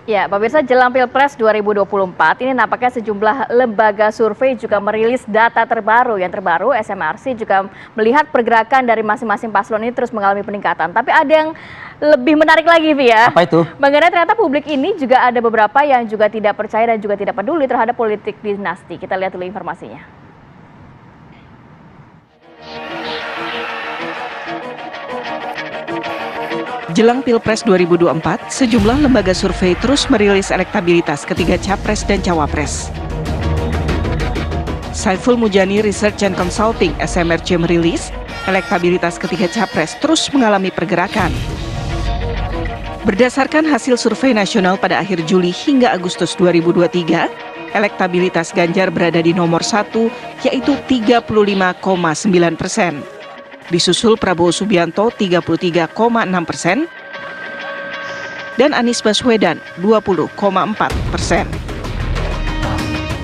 Ya, pemirsa, jelang Pilpres 2024 ini nampaknya sejumlah lembaga survei juga merilis data terbaru. Yang terbaru, SMRC juga melihat pergerakan dari masing-masing paslon ini terus mengalami peningkatan. Tapi ada yang lebih menarik lagi, Via. Apa itu? Mengenai ternyata publik ini juga ada beberapa yang juga tidak percaya dan juga tidak peduli terhadap politik dinasti. Kita lihat dulu informasinya. Jelang Pilpres 2024, sejumlah lembaga survei terus merilis elektabilitas ketiga capres dan cawapres. Saiful Mujani Research and Consulting (SMRC) merilis elektabilitas ketiga capres terus mengalami pergerakan. Berdasarkan hasil survei nasional pada akhir Juli hingga Agustus 2023, elektabilitas Ganjar berada di nomor 1, yaitu 35,9%. Disusul Prabowo Subianto 33,6% dan Anies Baswedan 20,4%.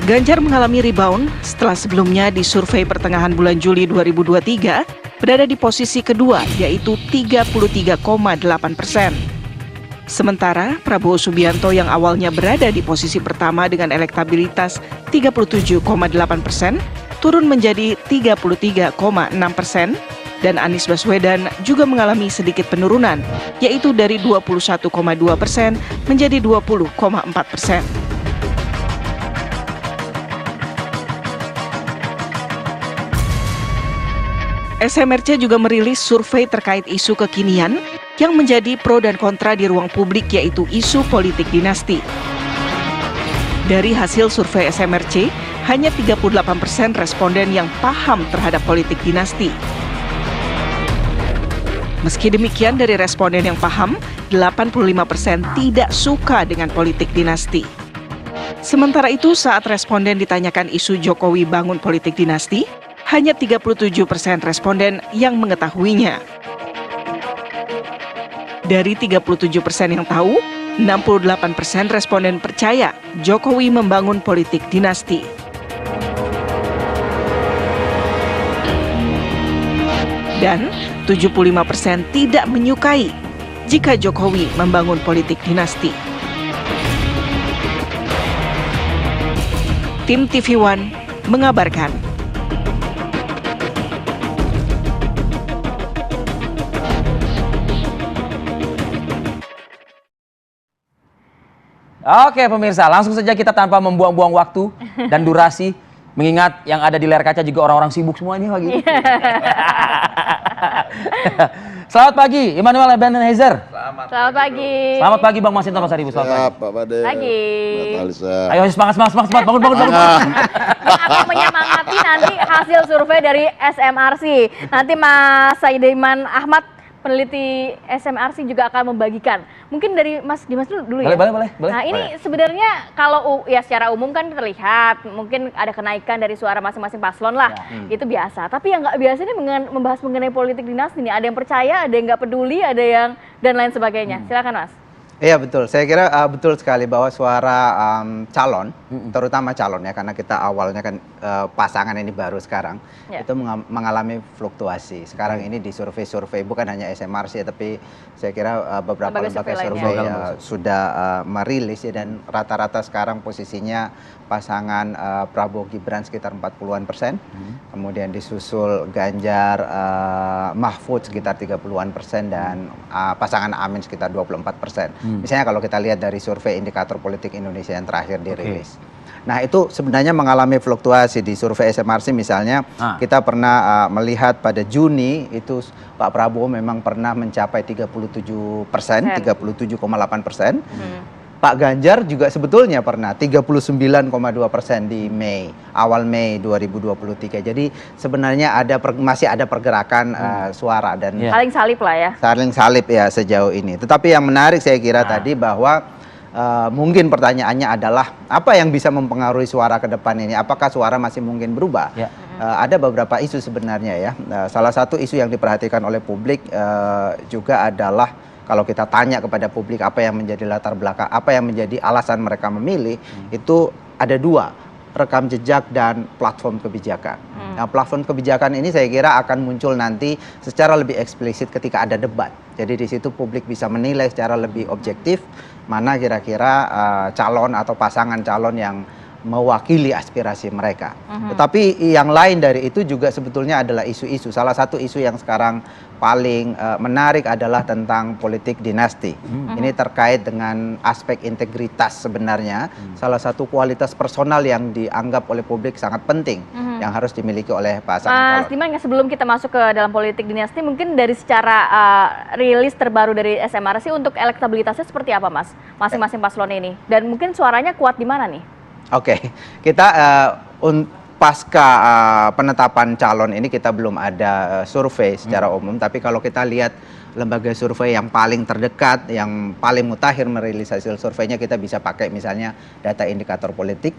Ganjar mengalami rebound setelah sebelumnya di survei pertengahan bulan Juli 2023 berada di posisi kedua, yaitu 33,8%. Sementara Prabowo Subianto yang awalnya berada di posisi pertama dengan elektabilitas 37,8% turun menjadi 33,6%. Dan Anies Baswedan juga mengalami sedikit penurunan, yaitu dari 21,2% menjadi 20,4%. SMRC juga merilis survei terkait isu kekinian yang menjadi pro dan kontra di ruang publik, yaitu isu politik dinasti. Dari hasil survei SMRC, hanya 38% responden yang paham terhadap politik dinasti. Meski demikian, dari responden yang paham, 85% tidak suka dengan politik dinasti. Sementara itu, saat responden ditanyakan isu Jokowi bangun politik dinasti, hanya 37% responden yang mengetahuinya. Dari 37% yang tahu, 68% responden percaya Jokowi membangun politik dinasti. Dan 75% tidak menyukai jika Jokowi membangun politik dinasti. Tim TV One mengabarkan. Oke pemirsa, langsung saja kita tanpa membuang-buang waktu dan durasi, mengingat yang ada di layar kaca juga orang-orang sibuk semuanya pagi. Selamat pagi, Immanuel Ebenezer. Selamat pagi. Selamat pagi Bang Masinton Pasaribu. Selamat Pak Pade. Pagi. Ayo semangat, bangun. Akan menyemangati nanti hasil survei dari SMRC. Nanti Mas Saidiman Ahmad, peneliti SMRC, juga akan membagikan. Mungkin dari Mas Dimas dulu ya? Boleh. Nah ini sebenarnya kalau ya secara umum kan terlihat mungkin ada kenaikan dari suara masing-masing paslon lah, itu biasa. Tapi yang nggak biasa ini membahas mengenai politik dinasti nih. Ada yang percaya, ada yang nggak peduli, ada yang dan lain sebagainya. Silakan Mas. Iya betul, saya kira betul sekali bahwa suara calon, terutama calon ya, karena kita awalnya kan pasangan ini baru sekarang, itu mengalami fluktuasi. Sekarang ini di survei-survei, bukan hanya SMRC, tapi saya kira beberapa lembaga survei sudah merilis ya, dan rata-rata sekarang posisinya pasangan Prabowo Gibran sekitar 40-an%, kemudian disusul Ganjar Mahfud sekitar 30-an%, dan pasangan Amin sekitar 24%. Misalnya kalau kita lihat dari survei indikator politik Indonesia yang terakhir dirilis. Nah itu sebenarnya mengalami fluktuasi. Di survei SMRC misalnya, kita pernah melihat pada Juni itu Pak Prabowo memang pernah mencapai 37%, 37,8%. Pak Ganjar juga sebetulnya pernah 39,2% di awal Mei 2023. Jadi sebenarnya masih ada pergerakan suara dan saling salib lah ya. Saling salib ya sejauh ini. Tetapi yang menarik saya kira tadi bahwa mungkin pertanyaannya adalah apa yang bisa mempengaruhi suara ke depan ini? Apakah suara masih mungkin berubah? Ada beberapa isu sebenarnya ya. Salah satu isu yang diperhatikan oleh publik juga adalah kalau kita tanya kepada publik apa yang menjadi latar belakang, apa yang menjadi alasan mereka memilih, itu ada dua, rekam jejak dan platform kebijakan. Nah, platform kebijakan ini saya kira akan muncul nanti secara lebih eksplisit ketika ada debat. Jadi di situ publik bisa menilai secara lebih objektif mana kira-kira calon atau pasangan calon yang mewakili aspirasi mereka. Tetapi yang lain dari itu juga sebetulnya adalah isu-isu. Salah satu isu yang sekarang paling menarik adalah tentang politik dinasti. Ini terkait dengan aspek integritas sebenarnya. Salah satu kualitas personal yang dianggap oleh publik sangat penting yang harus dimiliki oleh pasangan calon. Mas Diman, sebelum kita masuk ke dalam politik dinasti, mungkin dari secara rilis terbaru dari SMRC untuk elektabilitasnya seperti apa, Mas? Masing-masing paslon ini. Dan mungkin suaranya kuat di mana nih? Oke, kita pasca penetapan calon ini kita belum ada survei secara umum, tapi kalau kita lihat lembaga survei yang paling terdekat, yang paling mutakhir merilis hasil surveinya, kita bisa pakai misalnya data indikator politik,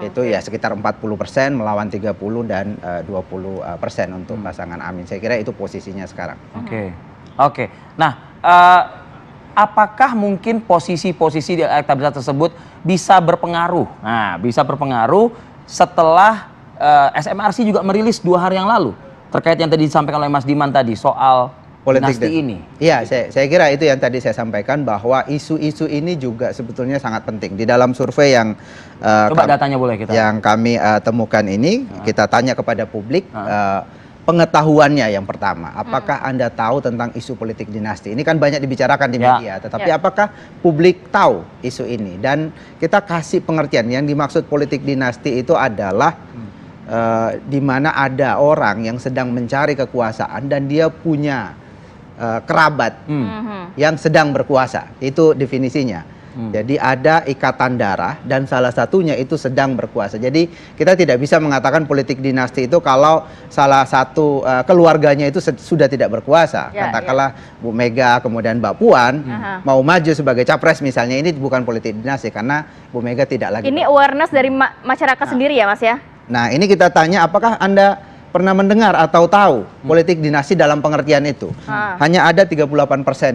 itu ya sekitar 40% melawan 30 dan 20% untuk pasangan Amin. Saya kira itu posisinya sekarang. Oke. Nah, apakah mungkin posisi-posisi di elektabilitas tersebut bisa berpengaruh? Nah, bisa berpengaruh setelah SMRC juga merilis 2 hari yang lalu terkait yang tadi disampaikan oleh Mas Diman tadi soal politik dinasti ini. Iya, saya kira itu yang tadi saya sampaikan, bahwa isu-isu ini juga sebetulnya sangat penting. Di dalam survei yang coba datanya boleh kita. Yang kami temukan ini, kita tanya kepada publik pengetahuannya yang pertama. Apakah Anda tahu tentang isu politik dinasti? Ini kan banyak dibicarakan di media, tetapi apakah publik tahu isu ini? Dan kita kasih pengertian, yang dimaksud politik dinasti itu adalah di mana ada orang yang sedang mencari kekuasaan dan dia punya kerabat yang sedang berkuasa. Itu definisinya. Jadi ada ikatan darah dan salah satunya itu sedang berkuasa. Jadi kita tidak bisa mengatakan politik dinasti itu kalau salah satu keluarganya itu sudah tidak berkuasa. Katakanlah Bu Mega kemudian Mbak Puan mau maju sebagai capres misalnya, ini bukan politik dinasti karena Bu Mega tidak lagi. Ini awareness dari masyarakat sendiri ya, Mas ya? Nah, ini kita tanya, apakah Anda pernah mendengar atau tahu politik dinasti dalam pengertian itu? Hanya ada 38%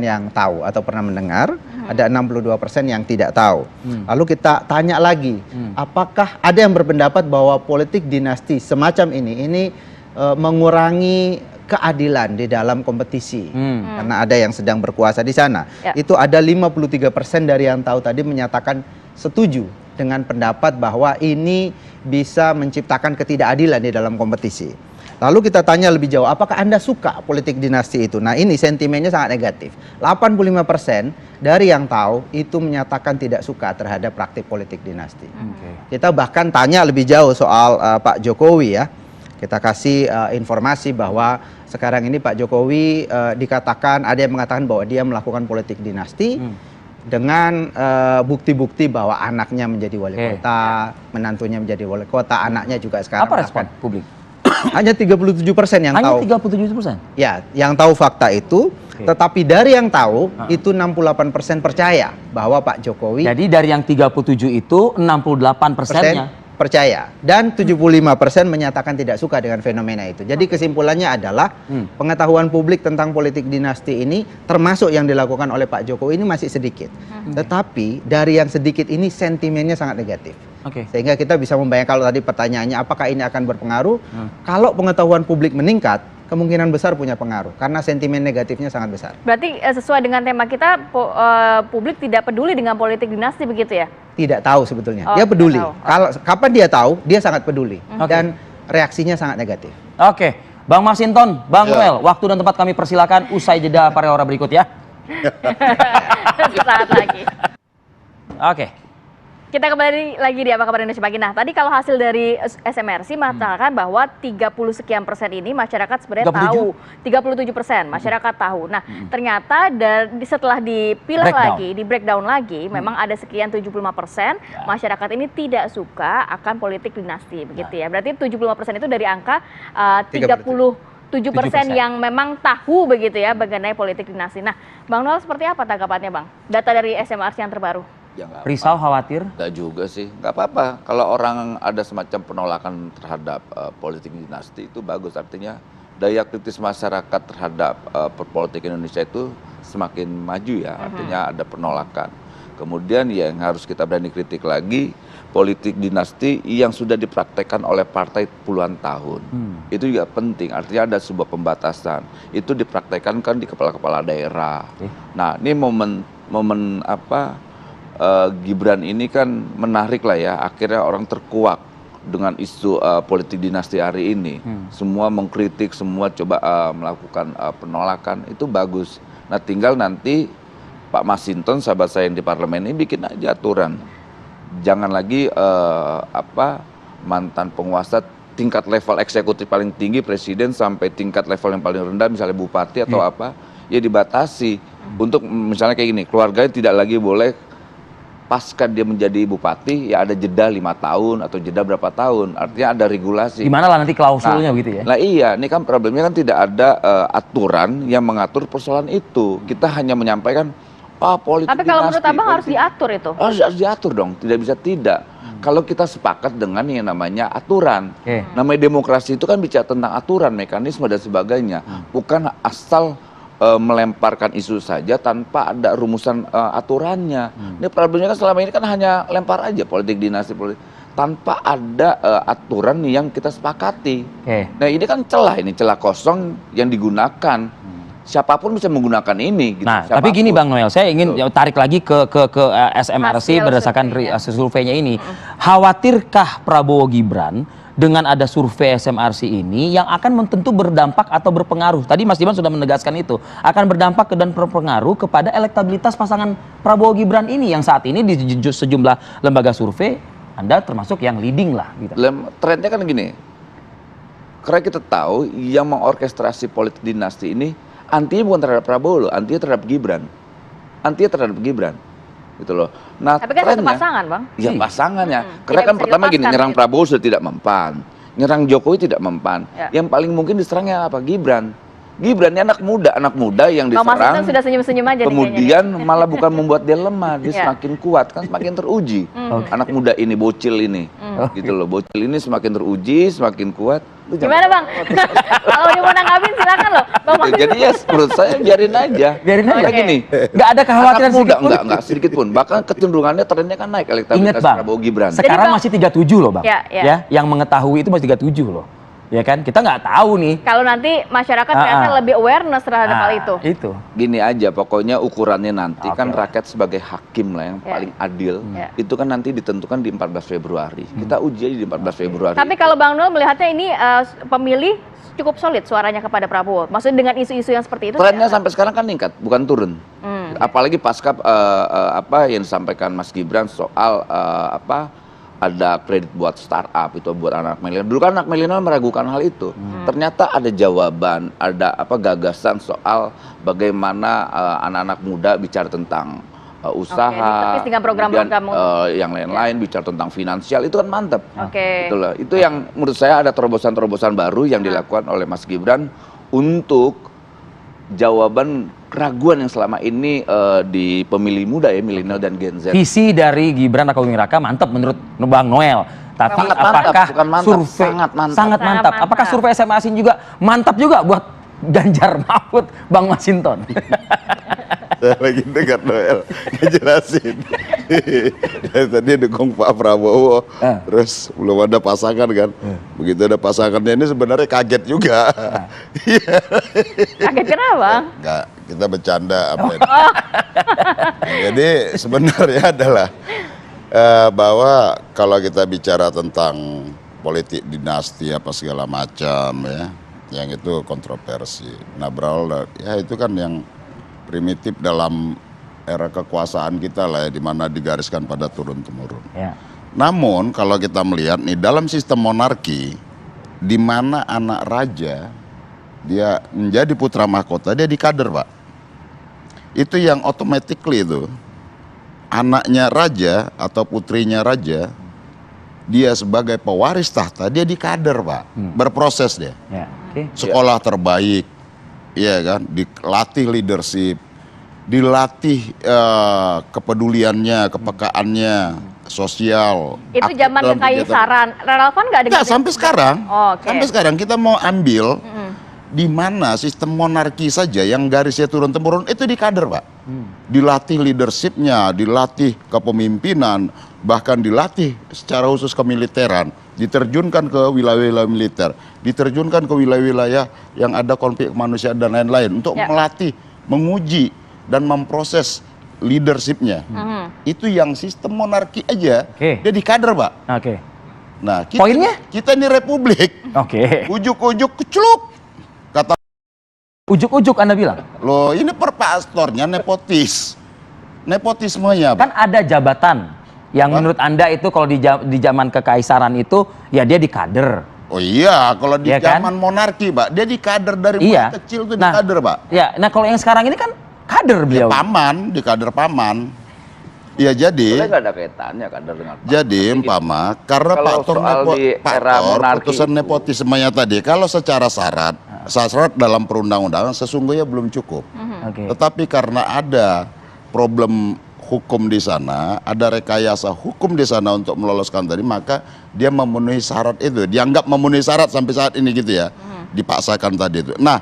yang tahu atau pernah mendengar, ada 62% yang tidak tahu. Lalu kita tanya lagi, apakah ada yang berpendapat bahwa politik dinasti semacam ini mengurangi keadilan di dalam kompetisi? Karena ada yang sedang berkuasa di sana. Itu ada 53% dari yang tahu tadi menyatakan setuju dengan pendapat bahwa ini bisa menciptakan ketidakadilan di dalam kompetisi. Lalu kita tanya lebih jauh, apakah Anda suka politik dinasti itu? Nah, ini sentimennya sangat negatif. 85% dari yang tahu itu menyatakan tidak suka terhadap praktik politik dinasti. Kita bahkan tanya lebih jauh soal Pak Jokowi ya. Kita kasih informasi bahwa sekarang ini Pak Jokowi dikatakan, ada yang mengatakan bahwa dia melakukan politik dinasti dengan bukti-bukti bahwa anaknya menjadi wali kota, menantunya menjadi wali kota, anaknya juga sekarang. Apa respon publik? Hanya 37% yang tahu. Hanya 37%? Ya, yang tahu fakta itu. Tetapi dari yang tahu itu 68% percaya bahwa Pak Jokowi. Jadi dari yang 37 itu 68%-nya percaya, dan 75% menyatakan tidak suka dengan fenomena itu. Jadi kesimpulannya adalah pengetahuan publik tentang politik dinasti ini, termasuk yang dilakukan oleh Pak Jokowi, ini masih sedikit. Tetapi dari yang sedikit ini sentimennya sangat negatif. Sehingga kita bisa membayangkan, kalau tadi pertanyaannya apakah ini akan berpengaruh, kalau pengetahuan publik meningkat, kemungkinan besar punya pengaruh karena sentimen negatifnya sangat besar. Berarti sesuai dengan tema kita, publik tidak peduli dengan politik dinasti begitu ya? Tidak tahu sebetulnya. Dia peduli. Kalau kapan dia tahu, dia sangat peduli dan reaksinya sangat negatif. Bang Masinton, Bang Noel, waktu dan tempat kami persilakan, usai jeda pariwara berikut ya. Sesaat lagi. Kita kembali lagi di Apa Kabar Indonesia Pagi. Nah, tadi kalau hasil dari SMRC mengatakan bahwa 30 sekian persen ini masyarakat sebenarnya tahu. 37% masyarakat tahu. Nah, ternyata setelah dipilah lagi, di breakdown lagi, memang ada sekian 75% masyarakat ini tidak suka akan politik dinasti, begitu ya. Berarti 75% itu dari angka 37% yang memang tahu begitu ya mengenai politik dinasti. Nah, Bang Noel seperti apa tanggapannya, Bang? Data dari SMRC yang terbaru. Risau, khawatir? Enggak juga sih, nggak apa-apa. Kalau orang ada semacam penolakan terhadap politik dinasti itu bagus, artinya daya kritis masyarakat terhadap politik Indonesia itu semakin maju ya, artinya ada penolakan. Kemudian yang harus kita berani kritik lagi, politik dinasti yang sudah dipraktekkan oleh partai puluhan tahun. Itu juga penting, artinya ada sebuah pembatasan. Itu dipraktekkan kan di kepala-kepala daerah. Nah, ini momen Gibran ini kan menarik lah ya, akhirnya orang terkuak dengan isu politik dinasti hari ini. Semua mengkritik, semua coba melakukan penolakan, itu bagus. Nah tinggal nanti Pak Masinton, sahabat saya yang di parlemen ini bikin aja aturan. Jangan lagi mantan penguasa tingkat level eksekutif paling tinggi, presiden, sampai tingkat level yang paling rendah, misalnya bupati atau apa, ya dibatasi. Untuk misalnya kayak gini, keluarganya tidak lagi boleh pasca dia menjadi bupati, ya ada jeda 5 tahun atau jeda berapa tahun, artinya ada regulasi. Gimana lah nanti klausulnya begitu ya? Nah iya, ini kan problemnya kan tidak ada aturan yang mengatur persoalan itu. Kita hanya menyampaikan, politik Tapi kalau dinasti, menurut Abang harus diatur itu? harus diatur dong, tidak bisa tidak. Kalau kita sepakat dengan yang namanya aturan. Namanya demokrasi itu kan bicara tentang aturan, mekanisme dan sebagainya. Bukan asal melemparkan isu saja tanpa ada rumusan aturannya. Ini problemnya kan selama ini kan hanya lempar aja politik dinasti, tanpa ada aturan yang kita sepakati. Nah ini kan celah kosong yang digunakan. Siapapun bisa menggunakan ini. Gitu. Nah, siapapun. tapi gini Bang Noel, saya ingin tarik lagi ke SMRC berdasarkan hasil surveinya ini. Khawatirkah Prabowo Gibran dengan ada survei SMRC ini yang akan tentu berdampak atau berpengaruh? Tadi Mas Diman sudah menegaskan itu, akan berdampak dan berpengaruh kepada elektabilitas pasangan Prabowo Gibran ini yang saat ini di sejumlah lembaga survei Anda termasuk yang leading lah. Gitu. Trennya kan gini, karena kita tahu yang mengorkestrasi politik dinasti ini antinya bukan terhadap Prabowo loh, antinya terhadap Gibran. Gitu loh. Nah, tapi kan satu pasangan, Bang. Ya pasangannya. Karena kan pertama gini, nyerang Prabowo sudah tidak mempan. Nyerang Jokowi tidak mempan. Yang paling mungkin diserangnya apa? Gibran. Gibran ini anak muda yang diserang. Sudah senyum-senyum aja kemudian malah bukan membuat dia lemah, dia semakin kuat, kan semakin teruji. Anak muda ini, bocil ini. Gitu loh, bocil ini semakin teruji, semakin kuat. Gimana Bang? Kalau dia mau nanggapin silakan loh. Jadi ya menurut saya biarin aja. Karena gini, nggak ada kekhawatiran sedikit pun. Enggak sedikit pun. Bahkan kecenderungannya trennya kan naik elektabilitas Prabowo Gibran. Sekarang masih 37 loh Bang. Ya. Yang mengetahui itu masih 37 loh. Ya kan, kita nggak tahu nih. Kalau nanti masyarakat ternyata lebih awareness terhadap hal itu. Itu. Gini aja, pokoknya ukurannya nanti kan rakyat sebagai hakim lah yang paling adil. Itu kan nanti ditentukan di 14 Februari. Kita uji aja di 14 Februari. Tapi kalau Bang Noel melihatnya ini pemilih cukup solid suaranya kepada Prabowo. Maksudnya dengan isu-isu yang seperti itu. Trennya sampai sekarang kan meningkat, bukan turun. Apalagi pasca yang disampaikan Mas Gibran soal ada kredit buat startup, itu buat anak milenial. Dulu kan anak milenial meragukan hal itu. Ternyata ada jawaban, ada gagasan soal bagaimana anak-anak muda bicara tentang usaha, dengan program-program yang lain-lain, bicara tentang finansial, itu kan mantap. Itulah. Itu yang menurut saya ada terobosan-terobosan baru yang dilakukan oleh Mas Gibran untuk jawaban keraguan yang selama ini di pemilih muda ya, milenial dan Gen Z. Visi dari Gibran Rakabuming Raka mantap menurut Bang Noel. Tapi apakah survei sangat mantap? Apakah survei SMRC juga mantap juga buat Ganjar Mahfud, Bang Masinton? Saya lagi dengar Noel ngejelasin. Tadi dukung Pak Prabowo, terus belum ada pasangan kan. Begitu ada pasangannya ini sebenarnya kaget juga. Kaget kenapa? Enggak, kita bercanda apa ini. Jadi sebenarnya adalah bahwa kalau kita bicara tentang politik dinasti apa segala macam ya, yang itu kontroversi. Nah berawal ya itu kan yang primitif dalam era kekuasaan kita lah ya, di mana digariskan pada turun-temurun. Namun kalau kita melihat nih dalam sistem monarki, di mana anak raja dia menjadi putra mahkota, dia dikader Pak. Itu yang automatically itu anaknya raja atau putrinya raja, dia sebagai pewaris tahta dia dikader Pak, berproses dia. Sekolah terbaik, iya kan, dilatih leadership, dilatih kepeduliannya, kepekaannya, sosial. Itu zaman kekaisaran, relevan nggak dengan? Nggak, sampai sekarang. Sampai sekarang kita mau ambil di mana sistem monarki saja yang garisnya turun-temurun itu dikader Pak. Dilatih leadershipnya, dilatih kepemimpinan, bahkan dilatih secara khusus kemiliteran, diterjunkan ke wilayah-wilayah militer, diterjunkan ke wilayah-wilayah yang ada konflik kemanusiaan dan lain-lain untuk melatih, menguji dan memproses leadershipnya. Itu yang sistem monarki aja, Oke. dia dikader, Pak. Oke. Nah, kita, Poinnya? kita ini republik, Oke. ujuk-ujuk keceluk. Kata Ujuk-ujuk Anda bilang. lo, ini perpastornya nepotismenya, Pak. Kan ada jabatan yang menurut Anda itu kalau di zaman kekaisaran itu ya dia dikader. Oh iya, kalau di Iya kan? zaman monarki, Pak, dia dikader dari mulai Iya. kecil tuh Nah, dikader, Pak. Ya, nah kalau yang sekarang ini kan kader Ya, beliau. paman, dikader paman. Ya jadi, Sebenarnya nggak ada kaitannya kader dengan Pak. jadi umpama karena Kalau faktor soal di era monarki putusan itu. nepotismenya tadi, kalau secara syarat dalam perundang-undangan sesungguhnya belum cukup. Oke. Tetapi karena ada problem hukum di sana, ada rekayasa hukum di sana untuk meloloskan tadi, maka dia memenuhi syarat itu. Dianggap memenuhi syarat sampai saat ini gitu ya. Dipaksakan tadi itu. Nah,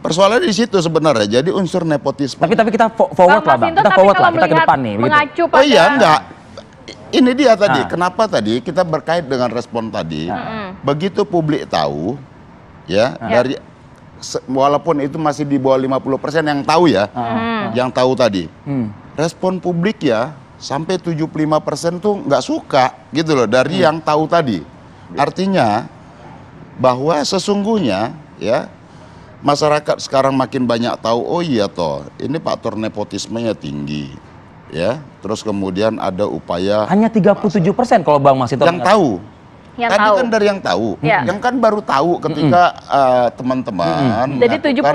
persoalannya di situ sebenarnya. Jadi unsur nepotisme. Tapi kita forward lah, Bang. Kita forward lah, kita ke depan nih. begitu. Mengacu pada Oh iya, enggak. Ini dia tadi. Kenapa tadi kita berkait dengan respon tadi? Begitu publik tahu, ya, dari walaupun itu masih di bawah 50% yang tahu ya, yang tahu tadi. Respon publik ya sampai 75% tuh nggak suka gitu loh dari yang tahu tadi. Artinya bahwa sesungguhnya ya masyarakat sekarang makin banyak tahu, oh iya toh ini faktor nepotismenya tinggi ya. Terus kemudian ada upaya Hanya 37% kalau Bang Masinton yang tahu. yang Tadi tahu. kan dari yang tahu. Ya. Yang kan baru tahu ketika teman-teman Jadi melakukan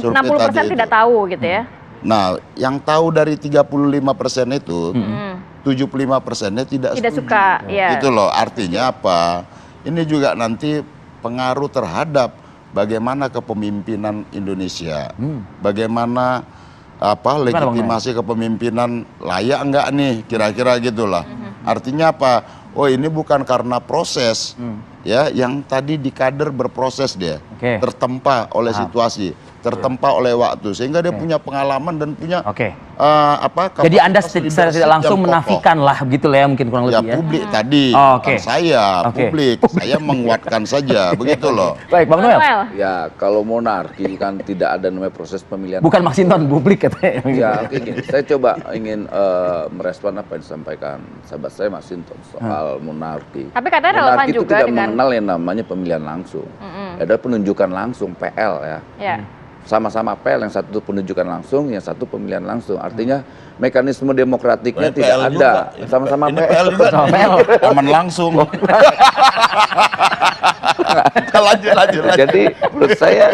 survei 60% tadi tidak itu. tahu gitu ya. Nah, yang tahu dari 35% itu, 75%-nya tidak Tidak setuju. suka, ya. Itu loh, artinya apa? Ini juga nanti pengaruh terhadap bagaimana kepemimpinan Indonesia. Bagaimana apa Bang legitimasi kepemimpinan layak enggak nih, kira-kira gitulah. Artinya apa? Oh, ini bukan karena proses. Ya, yang tadi di kader berproses dia. Oke. Tertempa oleh situasi, tertempa oleh waktu, sehingga dia punya pengalaman dan punya Oke. apa? Jadi Anda kapasitas secara leadership tidak langsung yang kokoh. menafikan lah begitu lah ya mungkin kurang Ya lebih ya. publik tadi, Oh, oke. bukan saya, Oke. publik, saya menguatkan saja, begitu loh. Baik, Bang Noel. Ya kalau monarki kan tidak ada namanya proses pemilihan. Bukan Masinton, publik katanya. Ya, oke, gini. Saya coba ingin merespon apa yang disampaikan sahabat saya Mas Sinton soal monarki. Tapi katanya relevan Monarki itu juga tidak dengan- mengenal yang namanya pemilihan langsung. Ada penunjukan langsung PL ya. Ya. Sama-sama PL, yang satu penunjukan langsung, yang satu pemilihan langsung. Artinya mekanisme demokratiknya Ini tidak PL ada. juga. Sama-sama Ini PL. PL juga. Sama PL. Aman langsung. lanjut. Jadi menurut saya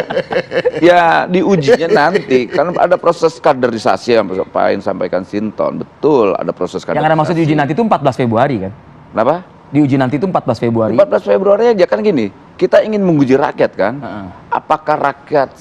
ya diujinya nanti kan ada proses kaderisasi yang Pak yang sampaikan Sinton. Betul, ada proses kaderisasi. Yang Anda maksud diuji nanti itu 14 Februari kan? Kenapa? Diuji nanti itu 14 Februari. 14 Februari aja kan gini. Kita ingin menguji rakyat kan. Apakah rakyat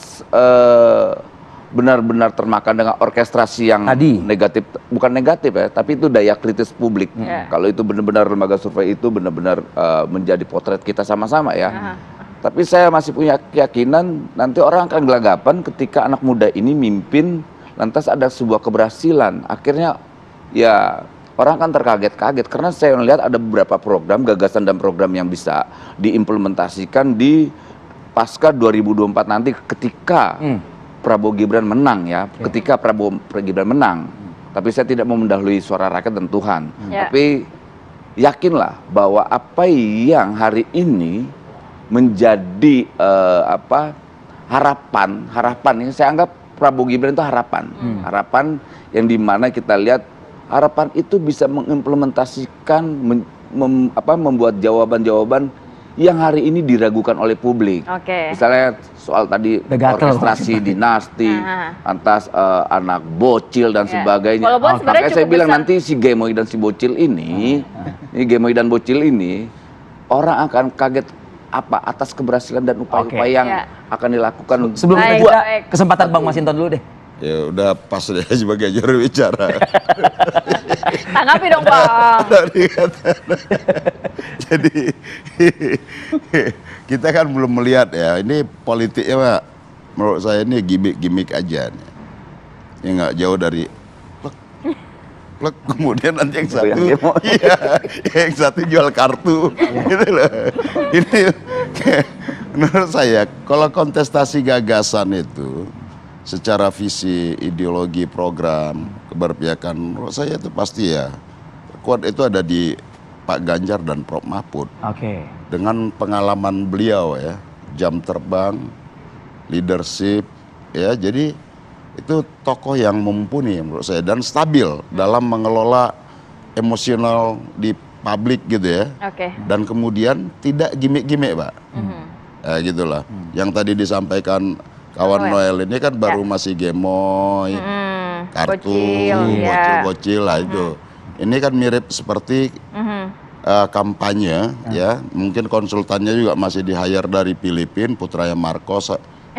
benar-benar termakan dengan orkestrasi yang Tadi. negatif, bukan negatif ya, tapi itu daya kritis publik. Ya. Kalau itu benar-benar lembaga survei itu benar-benar menjadi potret kita sama-sama ya. Tapi saya masih punya keyakinan nanti orang akan gelagapan ketika anak muda ini mimpin, lantas ada sebuah keberhasilan. Akhirnya ya orang akan terkaget-kaget karena saya melihat ada beberapa program, gagasan dan program yang bisa diimplementasikan di pasca 2024 nanti ketika Prabowo Gibran menang ya, ketika Prabowo Gibran menang. Tapi saya tidak mau mendahului suara rakyat dan Tuhan. Ya. Tapi yakinlah bahwa apa yang hari ini menjadi harapan ini saya anggap Prabowo Gibran itu harapan yang dimana kita lihat harapan itu bisa mengimplementasikan membuat jawaban-jawaban yang hari ini diragukan oleh publik. Oke. Misalnya soal tadi Gatel. orkestrasi dinasti, lantas anak bocil dan Ya. sebagainya. Walaupun sebenarnya Makanya saya cukup bilang besar. nanti si Gemoy dan si bocil ini Gemoy dan bocil ini, orang akan kaget apa atas keberhasilan dan upaya-upaya Oke. yang Ya. akan dilakukan. Sebelum Baik, itu baik. kesempatan Bang Masinton dulu deh. Ya udah pas deh sebagai juru bicara. Tanggapi dong, Bang. Dari kata. Jadi kita kan belum melihat ya, ini politiknya Pak, menurut saya ini gimmick aja nih. Ya nggak jauh dari plek, kemudian nanti yang satu yang satu jual kartu gitu loh. Ini menurut saya kalau kontestasi gagasan itu secara visi, ideologi, program, keberpihakan menurut saya itu pasti ya kuat itu ada di Pak Ganjar dan Prof Mahfud. Oke. Dengan pengalaman beliau ya, jam terbang, leadership ya, jadi itu tokoh yang mumpuni menurut saya dan stabil dalam mengelola emosional di publik gitu ya. Oke. Dan kemudian tidak gimmick-gimmick, Pak. Gitulah. Yang tadi disampaikan kawan Noel ini kan baru masih gemoy, kartu, bocil-bocil lah itu. Ini kan mirip seperti kampanye ya. Mungkin konsultannya juga masih di-hire dari Filipina, putranya Marcos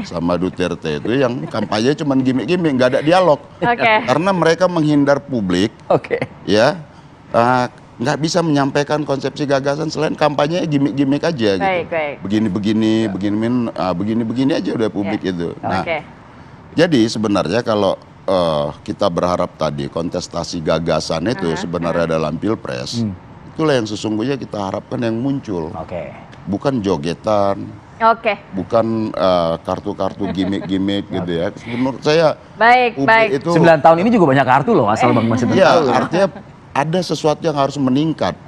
sama Duterte itu yang kampanye cuma gimmick-gimmick, nggak ada dialog. Karena mereka menghindar publik. Ya. Nggak bisa menyampaikan konsepsi gagasan selain kampanye gimmick-gimmick aja gitu. Begini aja udah publik itu. Nah, jadi sebenarnya kalau kita berharap tadi kontestasi gagasan itu sebenarnya dalam Pilpres, itulah yang sesungguhnya kita harapkan yang muncul. Bukan jogetan, bukan kartu-kartu gimmick-gimmick gitu ya. Menurut saya publik itu 9 tahun ini juga banyak kartu loh asal Bang Mas itu tahu. Iya, artinya ada sesuatu yang harus meningkat.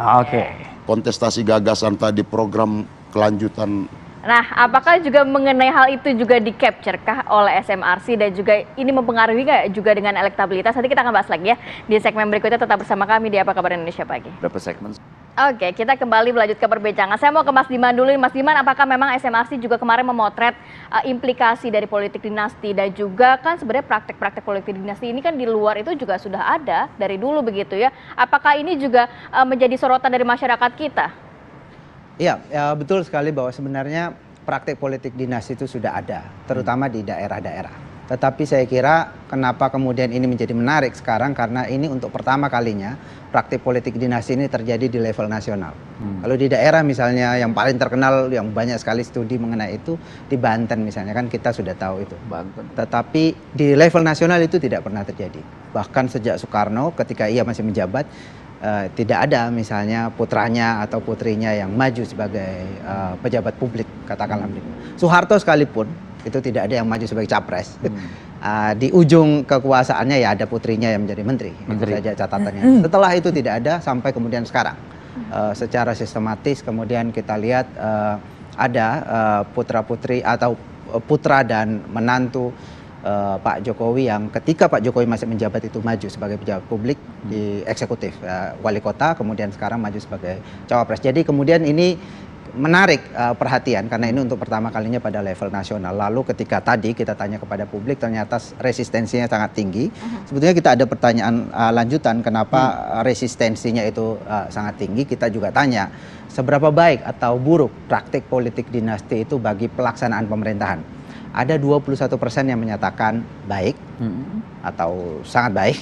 Kontestasi gagasan tadi, program kelanjutan. Nah, apakah juga mengenai hal itu juga di-capture kah oleh SMRC dan juga ini mempengaruhi nggak juga dengan elektabilitas? Nanti kita akan bahas lagi ya di segmen berikutnya. Tetap bersama kami di Apa Kabar Indonesia Pagi. Berapa segmen? Oke, kita kembali melanjutkan perbincangan. Saya mau ke Mas Diman dulu. Mas Diman, apakah memang SMRC juga kemarin memotret implikasi dari politik dinasti dan juga kan sebenarnya praktek-praktek politik dinasti ini kan di luar itu juga sudah ada dari dulu begitu ya. Apakah ini juga menjadi sorotan dari masyarakat kita? Iya, ya, betul sekali bahwa sebenarnya praktek politik dinasti itu sudah ada, terutama di daerah-daerah. Tetapi saya kira kenapa kemudian ini menjadi menarik sekarang karena ini untuk pertama kalinya praktik politik dinasti ini terjadi di level nasional. Kalau di daerah misalnya yang paling terkenal yang banyak sekali studi mengenai itu di Banten misalnya kan kita sudah tahu itu. Tetapi di level nasional itu tidak pernah terjadi. Bahkan sejak Soekarno ketika ia masih menjabat tidak ada misalnya putranya atau putrinya yang maju sebagai pejabat publik katakanlah begitu. Soeharto sekalipun itu tidak ada yang maju sebagai capres. Di ujung kekuasaannya ya ada putrinya yang menjadi menteri. Itu saja catatannya. Setelah itu tidak ada sampai kemudian sekarang. Secara sistematis kemudian kita lihat ada putra-putri atau putra dan menantu Pak Jokowi yang ketika Pak Jokowi masih menjabat itu maju sebagai pejabat publik di eksekutif wali kota, kemudian sekarang maju sebagai cawapres. Jadi kemudian ini menarik perhatian karena ini untuk pertama kalinya pada level nasional. Lalu ketika tadi kita tanya kepada publik ternyata resistensinya sangat tinggi. Sebetulnya kita ada pertanyaan lanjutan kenapa resistensinya itu sangat tinggi. Kita juga tanya seberapa baik atau buruk praktik politik dinasti itu bagi pelaksanaan pemerintahan. Ada 21% yang menyatakan baik atau sangat baik,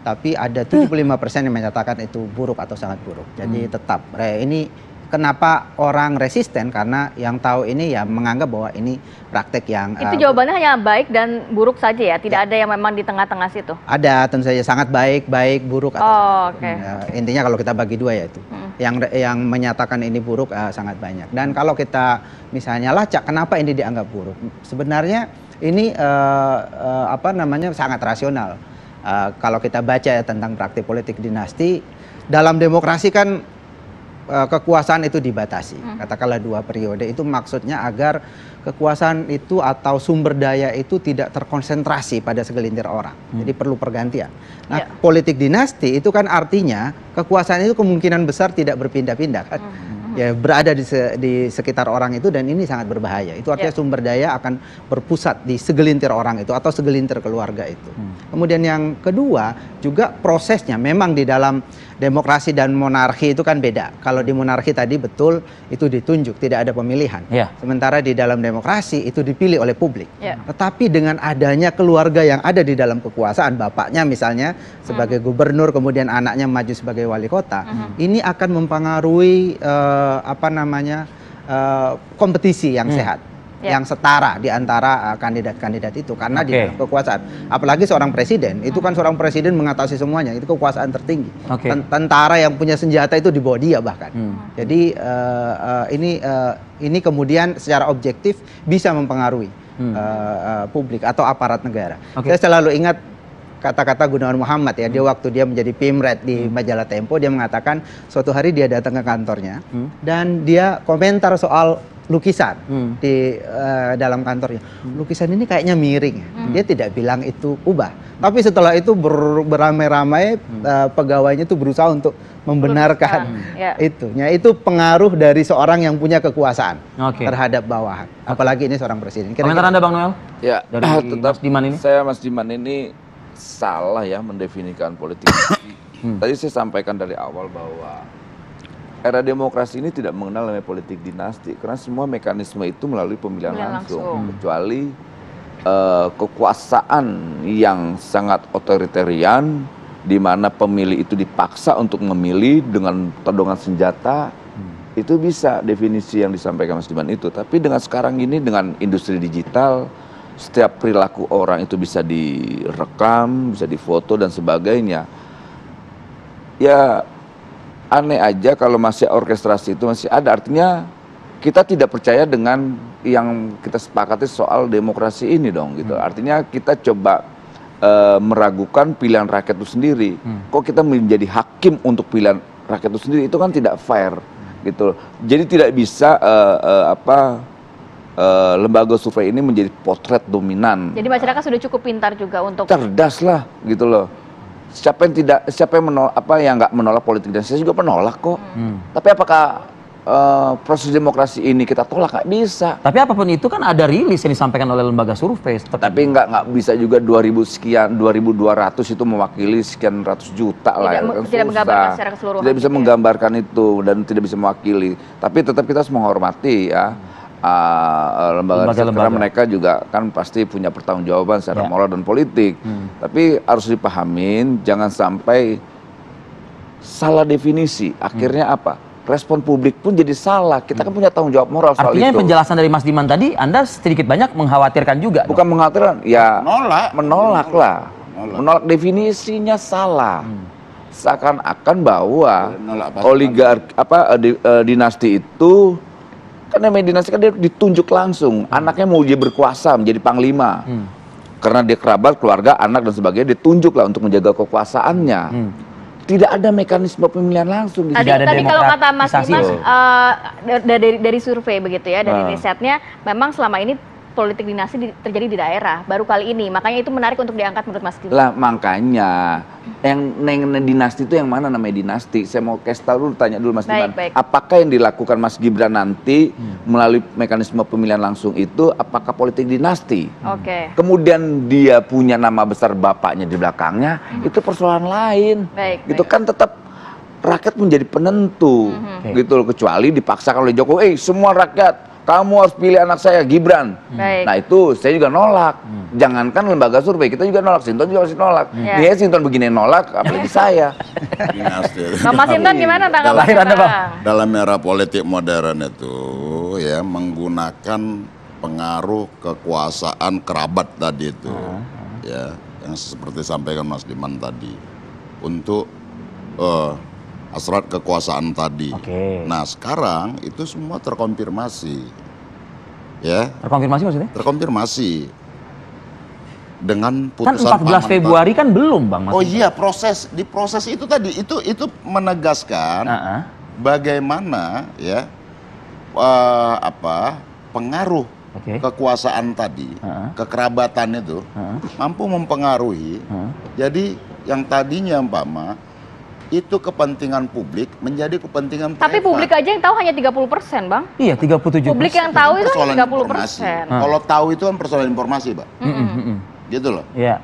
tapi ada 75% yang menyatakan itu buruk atau sangat buruk. Jadi tetap ini kenapa orang resisten karena yang tahu ini ya menganggap bahwa ini praktek yang itu jawabannya hanya baik dan buruk saja ya, tidak ada yang memang di tengah-tengah situ. Ada tentu saja sangat baik, buruk atau intinya kalau kita bagi dua ya itu. Yang menyatakan ini buruk sangat banyak. Dan kalau kita misalnya lacak kenapa ini dianggap buruk? Sebenarnya ini sangat rasional. Kalau kita baca ya tentang praktik politik dinasti dalam demokrasi kan kekuasaan itu dibatasi. Katakanlah 2 periode itu maksudnya agar kekuasaan itu atau sumber daya itu tidak terkonsentrasi pada segelintir orang. Jadi perlu pergantian. Nah, politik dinasti itu kan artinya kekuasaan itu kemungkinan besar tidak berpindah-pindah kan. Ya berada di sekitar orang itu dan ini sangat berbahaya. Itu artinya sumber daya akan berpusat di segelintir orang itu atau segelintir keluarga itu. Kemudian yang kedua juga prosesnya memang di dalam demokrasi dan monarki itu kan beda. Kalau di monarki tadi betul itu ditunjuk, tidak ada pemilihan. Sementara di dalam demokrasi itu dipilih oleh publik. Tetapi dengan adanya keluarga yang ada di dalam kekuasaan, bapaknya misalnya sebagai gubernur, kemudian anaknya maju sebagai wali kota, ini akan mempengaruhi kompetisi yang sehat. Yang setara di antara kandidat-kandidat itu karena di dalam kekuasaan. Apalagi seorang presiden, itu kan seorang presiden mengatasi semuanya, itu kekuasaan tertinggi. Tentara yang punya senjata itu di bawah dia bahkan. Jadi ini kemudian secara objektif bisa mempengaruhi publik atau aparat negara. Saya selalu ingat kata-kata Gunawan Muhammad ya, dia waktu dia menjadi Pimret di majalah Tempo, dia mengatakan suatu hari dia datang ke kantornya dan dia komentar soal lukisan di dalam kantornya. Lukisan ini kayaknya miring. Dia tidak bilang itu ubah. Tapi setelah itu beramai-ramai pegawainya itu berusaha untuk membenarkan itunya. Itu pengaruh dari seorang yang punya kekuasaan terhadap bawahan. Apalagi ini seorang presiden. Komentar Anda Bang Noel? Ya, Dari tetap Mas Diman ini? Mas Diman ini salah ya mendefinisikan politik. Tadi saya sampaikan dari awal bahwa era demokrasi ini tidak mengenal namanya politik dinasti, karena semua mekanisme itu melalui pemilihan langsung. Kecuali kekuasaan yang sangat otoritarian, di mana pemilih itu dipaksa untuk memilih dengan todongan senjata, itu bisa definisi yang disampaikan Mas Diman itu. Tapi dengan sekarang ini, dengan industri digital, setiap perilaku orang itu bisa direkam, bisa difoto dan sebagainya. Ya aneh aja kalau masih orkestrasi itu masih ada. Artinya kita tidak percaya dengan yang kita sepakati soal demokrasi ini dong gitu. Artinya kita coba meragukan pilihan rakyat itu sendiri. Kok kita menjadi hakim untuk pilihan rakyat itu sendiri, itu kan tidak fair gitu. Jadi tidak bisa lembaga survei ini menjadi potret dominan. Jadi masyarakat sudah cukup pintar juga untuk cerdas lah gitu loh. Siapa yang menolak, yang nggak menolak politik dinasti, saya juga penolak kok. Tapi apakah proses demokrasi ini kita tolak? Nggak bisa. Tapi apapun itu kan ada rilis yang disampaikan oleh lembaga survei. Tapi nggak bisa juga 2000 sekian, 2200 itu mewakili sekian ratus juta lah. Tidak menggambarkan secara keseluruhan. Tidak bisa menggambarkan itu dan tidak bisa mewakili. Tapi tetap kita harus menghormati ya. Lembaga karena mereka juga kan pasti punya pertanggungjawaban secara moral dan politik. Tapi harus dipahamin, jangan sampai salah definisi. Akhirnya apa? Respon publik pun jadi salah. Kita kan punya tanggung jawab moral soal Artinya itu. penjelasan dari Mas Diman tadi, Anda sedikit banyak mengkhawatirkan juga. Bukan mengkhawatirkan, ya menolak lah. Menolak definisinya salah. Seakan-akan bahwa oligarki dinasti itu kan namanya dinasti kan dia ditunjuk langsung, anaknya mau jadi berkuasa menjadi panglima, karena dia kerabat, keluarga, anak dan sebagainya ditunjuk lah untuk menjaga kekuasaannya. Tidak ada mekanisme pemilihan langsung. Tadi kalau kata Mas Dimas dari survei begitu ya, dari risetnya, memang selama ini politik dinasti terjadi di daerah, baru kali ini, makanya itu menarik untuk diangkat menurut Mas Dimas. Lah makanya yang dinasti itu yang mana namanya dinasti? Saya mau kasih tahu dulu, tanya dulu Mas Diman. Apakah yang dilakukan Mas Gibran nanti melalui mekanisme pemilihan langsung itu apakah politik dinasti? Kemudian dia punya nama besar bapaknya di belakangnya, itu persoalan lain. Gitu kan tetap rakyat menjadi penentu. Gitu loh, kecuali dipaksakan oleh Jokowi, semua rakyat kamu harus pilih anak saya Gibran. Nah itu saya juga nolak. Jangankan lembaga survei, kita juga nolak. Sinton juga masih nolak. Dia Sinton begini nolak, apalagi saya. Mas Sinton gimana tanggapan Anda, Bang? Dalam era politik modern itu ya menggunakan pengaruh kekuasaan kerabat tadi itu, ya yang seperti sampaikan Mas Diman tadi untuk hasrat kekuasaan tadi. Nah sekarang itu semua terkonfirmasi, ya. Terkonfirmasi maksudnya? Terkonfirmasi dengan putusan kan 14 Februari kan belum Bang. Oh iya, proses itu tadi itu menegaskan bagaimana ya pengaruh kekuasaan tadi, kekerabatan itu mampu mempengaruhi. Jadi yang tadinya itu kepentingan publik menjadi kepentingan privat. Tapi publik aja yang tahu hanya 30%, Bang. Iya, 37%. Publik yang tahu itu hanya 30%. Kalau tahu itu kan persoalan informasi, Pak. Gitu loh. Iya.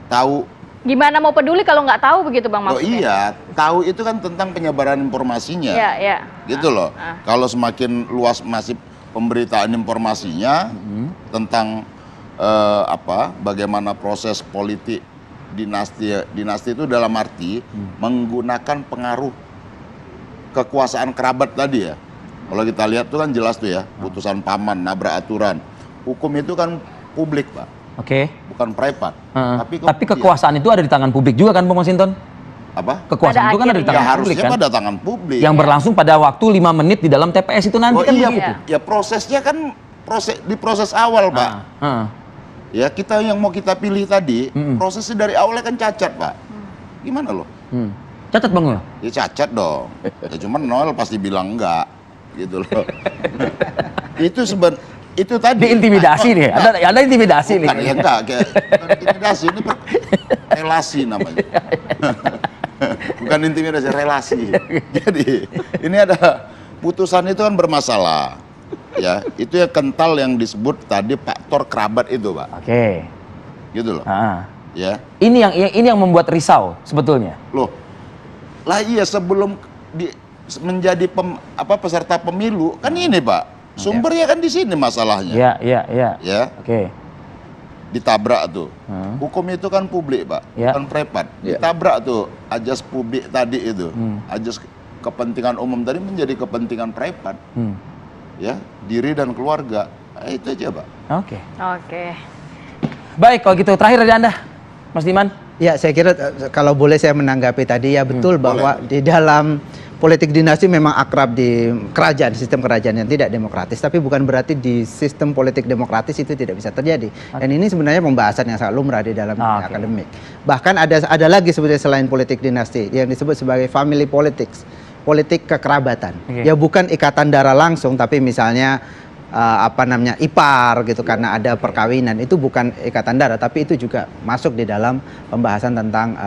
Tahu. Gimana mau peduli kalau nggak tahu begitu, Bang, maksudnya? Oh iya, tahu itu kan tentang penyebaran informasinya. Iya. Gitu loh. Kalau semakin luas masih pemberitaan informasinya tentang bagaimana proses politik dinasti itu dalam arti menggunakan pengaruh kekuasaan kerabat tadi ya. Kalau kita lihat tuh kan jelas tuh ya, putusan paman nabrak aturan. Hukum itu kan publik, Pak. Bukan privat. Tapi kekuasaan itu ada di tangan publik juga kan, Bang Masinton? Apa? Kekuasaan itu kan ada di tangan publik harusnya kan? pada tangan publik. Yang berlangsung pada waktu 5 menit di dalam TPS itu nanti kan begitu. Ya prosesnya kan di proses awal, Pak. Ya kita yang mau kita pilih tadi, prosesnya dari awalnya kan cacat, Pak. Gimana loh? Catat Bang Noel. Ya cacat dong. Ya cuman Noel pasti bilang enggak, gitu loh. itu tadi. Diintimidasi nih, ada intimidasi nih. Bukan, ya enggak, bukan intimidasi, ini relasi namanya. Bukan intimidasi, relasi. Jadi ini ada putusan itu kan bermasalah. Ya, itu ya kental yang disebut tadi faktor kerabat itu, Pak. Oke. Gitu loh. Ya. Ini yang membuat risau sebetulnya. Loh. Lah iya sebelum menjadi peserta pemilu kan ini, Pak. Sumbernya kan di sini masalahnya. Iya. Ya. Oke. Ditabrak tuh. Hukum itu kan publik, Pak. Ya. Bukan privat. Ditabrak tuh ajas publik tadi itu. Ajas kepentingan umum tadi menjadi kepentingan privat. Ya, diri dan keluarga. Itu aja, Pak. Oke. Baik, kalau gitu terakhir dari Anda, Mas Diman. Ya, saya kira kalau boleh saya menanggapi tadi ya betul bahwa di dalam politik dinasti memang akrab di kerajaan, sistem kerajaan yang tidak demokratis, tapi bukan berarti di sistem politik demokratis itu tidak bisa terjadi. Dan ini sebenarnya pembahasan yang sangat lumrah di dalam dunia akademik. Bahkan ada lagi sebetulnya selain politik dinasti yang disebut sebagai family politics, politik kekerabatan. Ya bukan ikatan darah langsung, tapi misalnya ipar gitu, karena ada perkawinan, itu bukan ikatan darah, tapi itu juga masuk di dalam pembahasan tentang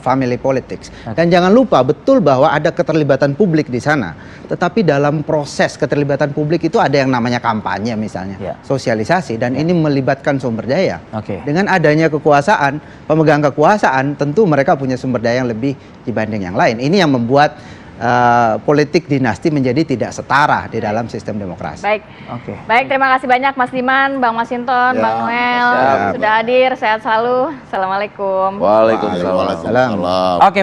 family politics. Dan jangan lupa betul bahwa ada keterlibatan publik di sana, tetapi dalam proses keterlibatan publik itu ada yang namanya kampanye misalnya, sosialisasi, dan ini melibatkan sumber daya. Dengan adanya kekuasaan, pemegang kekuasaan tentu mereka punya sumber daya yang lebih dibanding yang lain. Ini yang membuat politik dinasti menjadi tidak setara di dalam sistem demokrasi. Baik, terima kasih banyak Mas Diman, Bang Masinton, Bang Noel sudah hadir. Sehat selalu. Assalamualaikum. Waalaikumsalam. Waalaikumsalam. Oke.